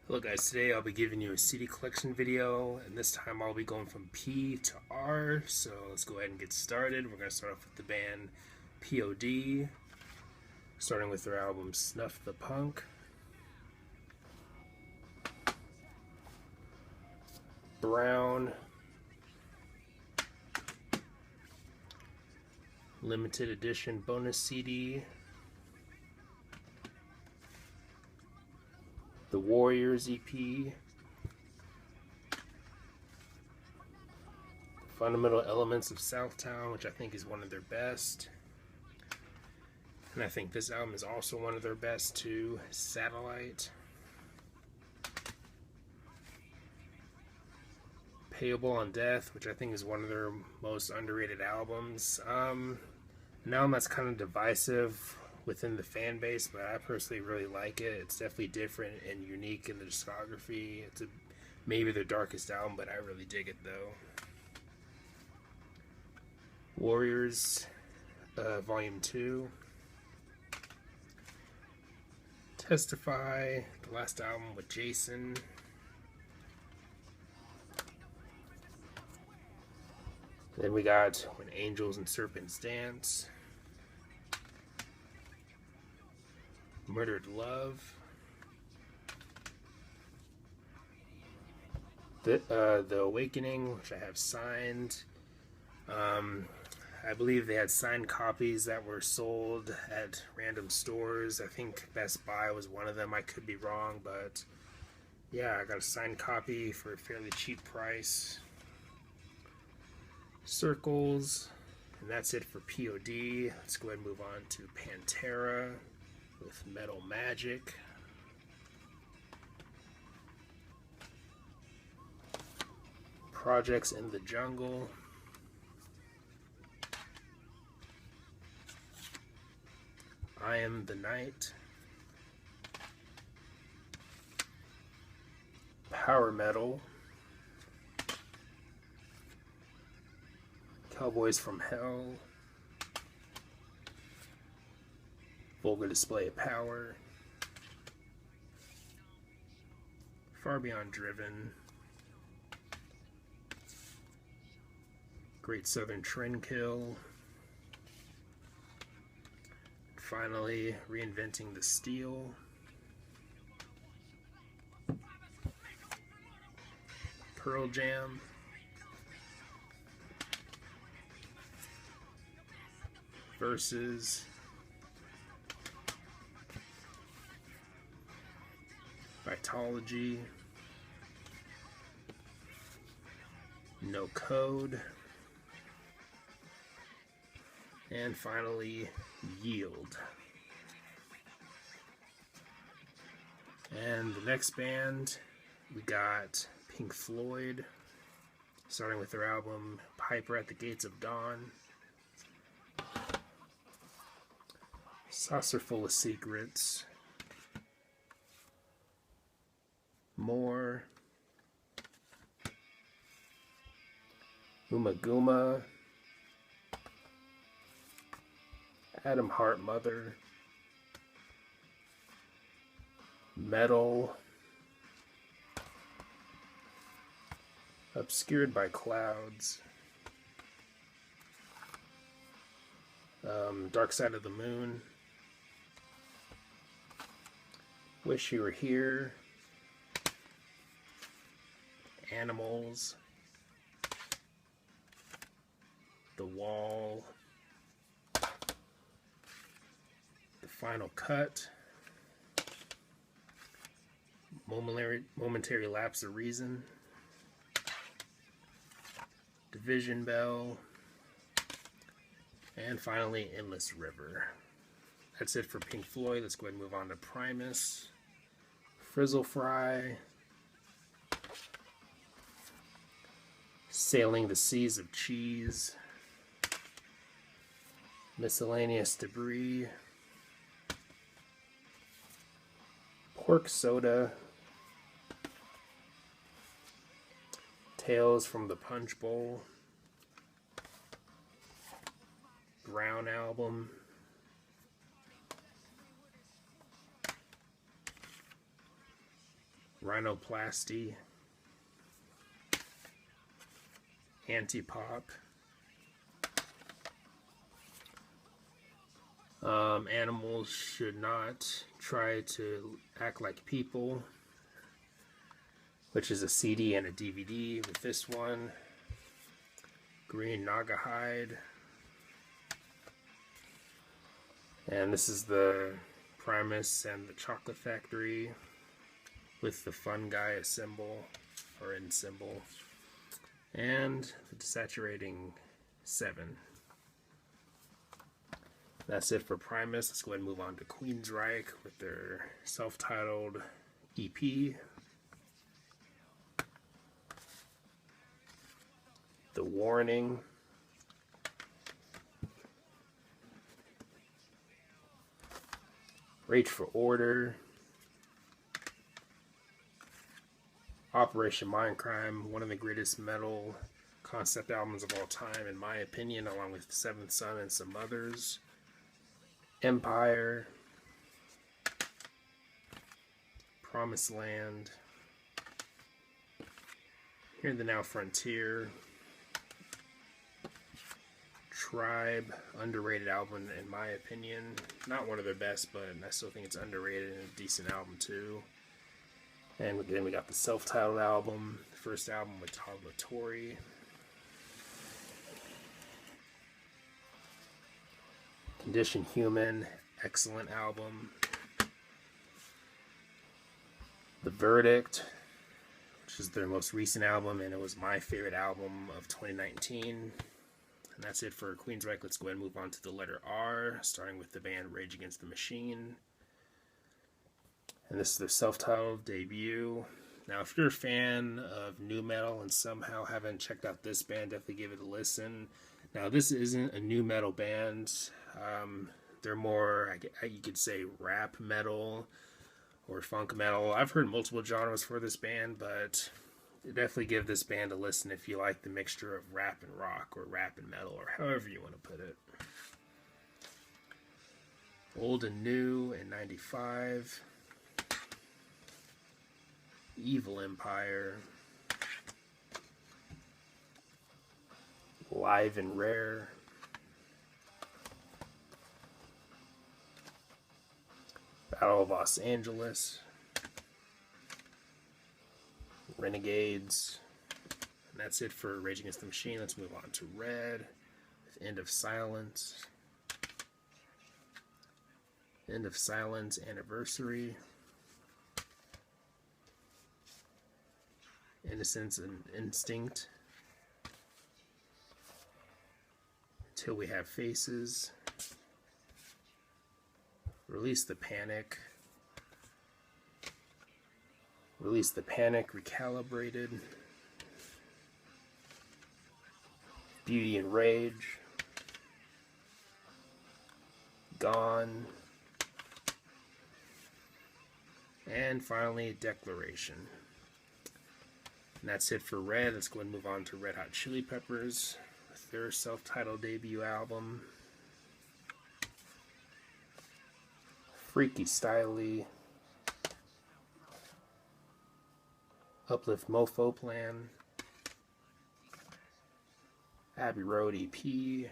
Hello guys, today I'll be giving you a CD collection video, and this time I'll be going from P to R, so let's go ahead and get started. We're going to start off with the band POD, starting with their album Snuff the Punk. Brown, limited edition bonus CD. The Warriors EP, Fundamental Elements of Southtown, which I think is one of their best, and I think this album is also one of their best too. Satellite, Payable on Death, which I think is one of their most underrated albums. An album that's kind of divisive within the fan base, but I personally really like it. It's definitely different and unique in the discography. It's maybe their darkest album, but I really dig it though. Warriors, Volume 2. Testify, the last album with Jason. Then we got When Angels and Serpents Dance. Murdered Love. The Awakening, which I have signed. I believe they had signed copies that were sold at random stores. I think Best Buy was one of them. I could be wrong, but yeah, I got a signed copy for a fairly cheap price. Circles, and that's it for POD. Let's go ahead and move on to Pantera with Metal Magic. Projects in the Jungle. I Am the Night. Power Metal. Cowboys from Hell. Vulgar Display of Power. Far Beyond Driven. Great Southern Trendkill. Finally, Reinventing the Steel. Pearl Jam. Versus. Vitology. No Code. And finally, Yield. And the next band, we got Pink Floyd, starting with their album Piper at the Gates of Dawn. Saucer Full of Secrets. More. Umaguma. Atom Heart Mother. Metal. Obscured by Clouds. Dark Side of the Moon. Wish You Were Here. Animals. The Wall. The Final Cut. Momentary Lapse of Reason. Division Bell. And finally, Endless River. That's it for Pink Floyd. Let's go ahead and move on to Primus. Frizzle Fry. Sailing the Seas of Cheese. Miscellaneous Debris. Pork Soda. Tales from the Punch Bowl. Brown Album. Rhinoplasty, Antipop, Animals Should Not Try to Act Like People, which is a CD and a DVD with this one. Green Naugahyde. And this is the Primus and the Chocolate Factory with the Fungi symbol, or in symbol. And the Desaturating 7. That's it for Primus. Let's go ahead and move on to Queensryche with their self-titled EP. The Warning. Rage for Order. Operation Mindcrime, one of the greatest metal concept albums of all time, in my opinion, along with Seventh Son and some others. Empire. Promised Land. Here in the Now Frontier. Tribe, underrated album in my opinion. Not one of their best, but I still think it's underrated and a decent album too. And then we got the self-titled album, the first album with Todd La Torre. Condition Human, excellent album. The Verdict, which is their most recent album, and it was my favorite album of 2019. And that's it for Queensryche. Let's go ahead and move on to the letter R, starting with the band Rage Against the Machine. And this is their self-titled debut. Now, if you're a fan of nu metal and somehow haven't checked out this band, definitely give it a listen. Now, this isn't a nu metal band. They're more, you could say, rap metal or funk metal. I've heard multiple genres for this band, but definitely give this band a listen if you like the mixture of rap and rock, or rap and metal, or however you want to put it. Old and New in 95. Evil Empire. Live and Rare. Battle of Los Angeles. Renegades. And that's it for Rage Against the Machine. Let's move on to Red with End of Silence. End of Silence Anniversary. Innocence and Instinct. Until We Have Faces. Release the Panic. Release the Panic Recalibrated. Beauty and Rage. Gone. And finally, Declaration. And that's it for Red. Let's go ahead and move on to Red Hot Chili Peppers with their self-titled debut album. Freaky Styley. Uplift Mofo Plan. Abbey Road EP.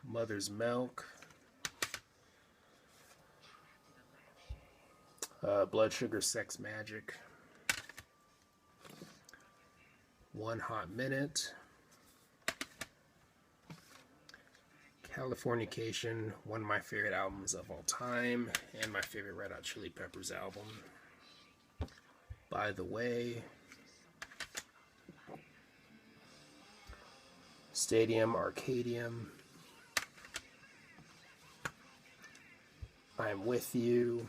Mother's Milk. Blood Sugar Sex Magic. One Hot Minute. Californication, one of my favorite albums of all time, and my favorite Red Hot Chili Peppers album. By the Way. Stadium Arcadium. I'm With You.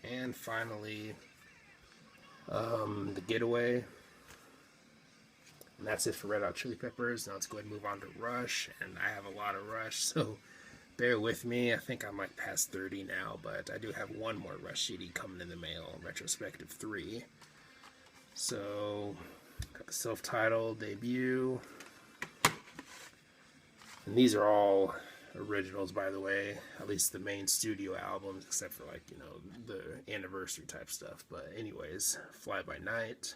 And finally, The Getaway. And that's it for Red Hot Chili Peppers. Now let's go ahead and move on to Rush. And I have a lot of Rush, so bear with me. I think I'm like past 30 now, but I do have one more Rush CD coming in the mail, Retrospective 3. So, got the self-titled debut. And these are all originals, by the way, at least the main studio albums, except for like, you know, the anniversary type stuff. But anyways, Fly By Night,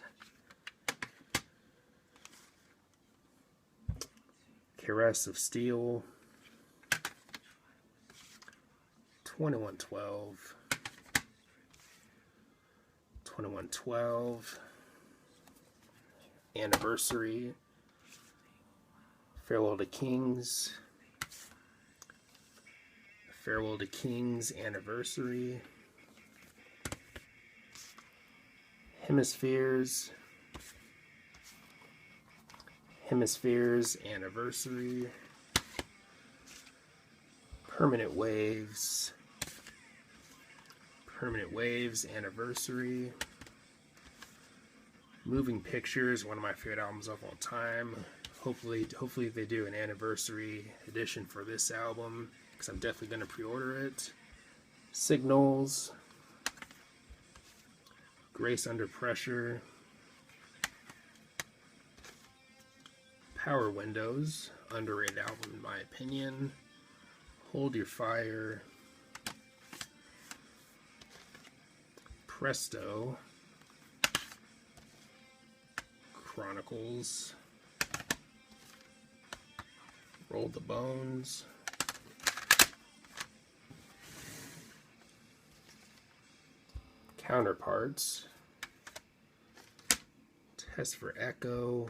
Caress of Steel, 2112, 2112, Anniversary, Farewell to Kings, Farewell to Kings Anniversary, Hemispheres, Hemispheres Anniversary, Permanent Waves, Permanent Waves Anniversary, Moving Pictures, one of my favorite albums of all time. Hopefully they do an anniversary edition for this album, because I'm definitely going to pre-order it. Signals, Grace Under Pressure, Power Windows, underrated album in my opinion. Hold Your Fire, Presto, Chronicles, Roll the Bones, Counterparts, Test for Echo,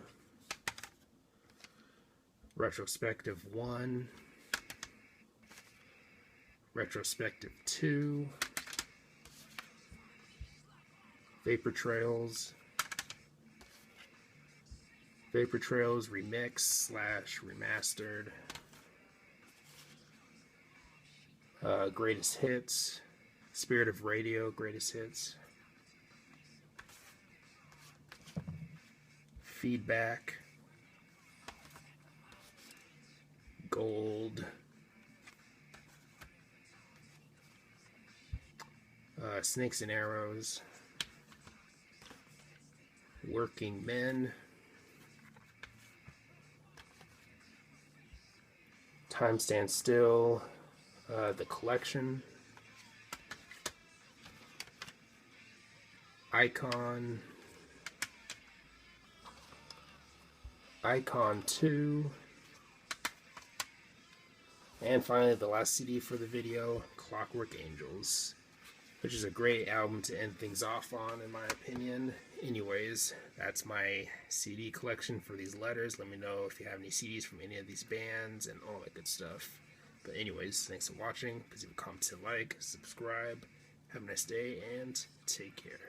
Retrospective 1, Retrospective 2, Vapor Trails, Vapor Trails Remix / Remastered, Greatest Hits, Spirit of Radio Greatest Hits, Feedback, Gold, Snakes and Arrows, Working Men, Time Stands Still, The Collection, Icon, Icon 2, and finally the last CD for the video, Clockwork Angels, which is a great album to end things off on in my opinion. Anyways, that's my CD collection for these letters. Let me know if you have any CDs from any of these bands and all that good stuff. But anyways, thanks for watching. Please leave a comment and like, subscribe. Have a nice day and take care.